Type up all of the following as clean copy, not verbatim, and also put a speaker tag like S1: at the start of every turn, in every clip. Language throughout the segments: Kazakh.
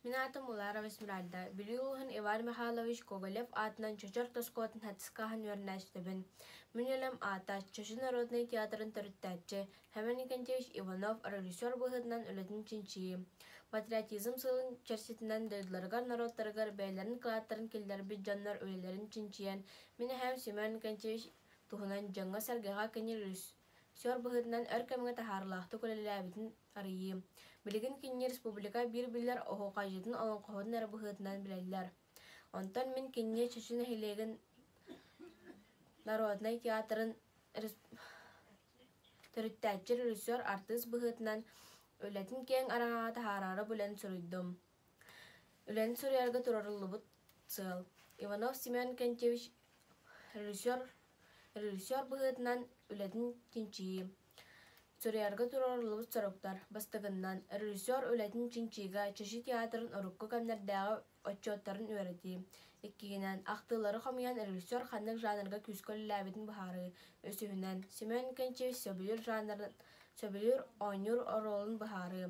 S1: Minatım Ulara Esmeralda, Biliulhan Ivan Mikhailovich Kovalyev атынан Чочор Тоскотын хатыскахан вернәштебін. Минелем ата Чечен Народный театрын төріттәтчі, Хәмен Никентьевич Иванов режиссер бұғытынан өлетін чинчи. Патриотизм сылын чәрсетінен дөйділергар народтаргар бәйлерін қылаттарын келдер бит жаннар өлелерін чинчиян. Мені һәм Семен Никентьевич туғынан жаңға сәргеға кені режиссер бұғытынан әркәміңе тахарлақты көлеләбетін арыйы. Билигин кинни республика бир билер охо кажытын алан коһон ары быһытынан билеллер. Онтон мен кинни чечен хилеген Народный театрын төрүттәче режиссер артист быһытынан өлетин кең араңа тахарары бүлен сүрүдүм. Үлен сүрүярга турарлыбыт сыл. Иванов Семен Никентьевич режиссер быһытынан өлетин тинчи. Сүрүярга турарлыбыт сороктар бастыгыннан режиссер өлетин чинчига Чечи театрын орукку камнердәгы отчеттарын үөрәти. Иккигенен актылары хамыян режиссер ханнык жанрга күскөлләбитин бахары өсүһүнен Семен Никентьевич сөбүлүр ойнур ролун бахары.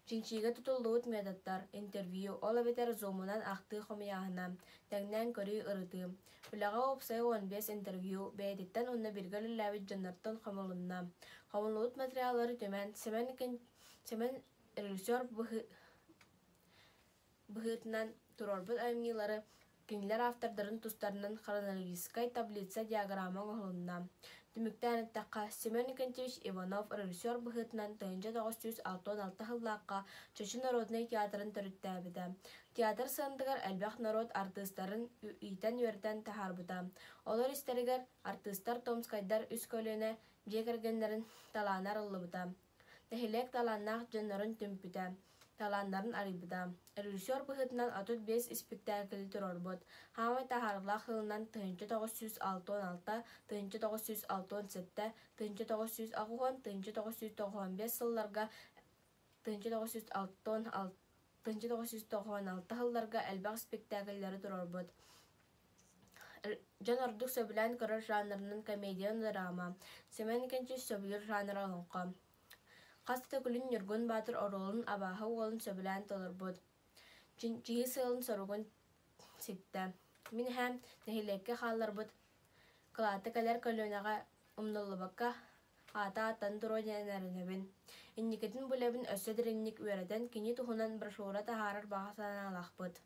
S1: Чинчига тутулуут методтар, интервью, ола бетер зомунан акты хамыяһына, тәңнән көрү ырыты. Улага опсай 15 интервью, бәйдиттен онна биргелләбит жаннартан хамылынна. Хамылуут материаллары төмән Семен режиссер быһытынан турорбут аймнилары кинилер автордарын тустарынан хронологической таблица диаграмма оһулунна. Түмүктән таққа Семен Никентьевич Иванов режиссер быһытынан 1966 хыллааққа Чечен Народный театрын төрүттәбиде. Театр сандыгар әлбәх народ артистларын үйтен үрдән тахарбыда. Олар истәргәр артистлар Томскайдар үз көлөнә җегергәннәрен таланар ылыбыда. Тәһилек таланнак җаннарын түмпүтә. Таланнарын арыбыда. Режиссер быһытынан 35 спектакль турорбут. Хамай тахарлах хылынан 1966, 1967, 1995 сылларга 1996 хылларга әлбәк спектакльләре турорбут. Жан ордук сөбүлән көрөр жанрының комедиян драма. Семен Никентьевич сөбүлөр жанры алынqa. Қасты күлін Нұргын Батыр оролын абаһы олын сөбілән толырбуд. Жиһи сылын соругун сикті. Мин һәм нәхилекке қаларбуд. Кылаты кәлер көлөнаға умнуллыбакка ата аттан туру дәнәрінебін. Инникетін бүләбін өссөдір инник үйәрәден кені тұхынан брошура тахарар бағасана алақбуд.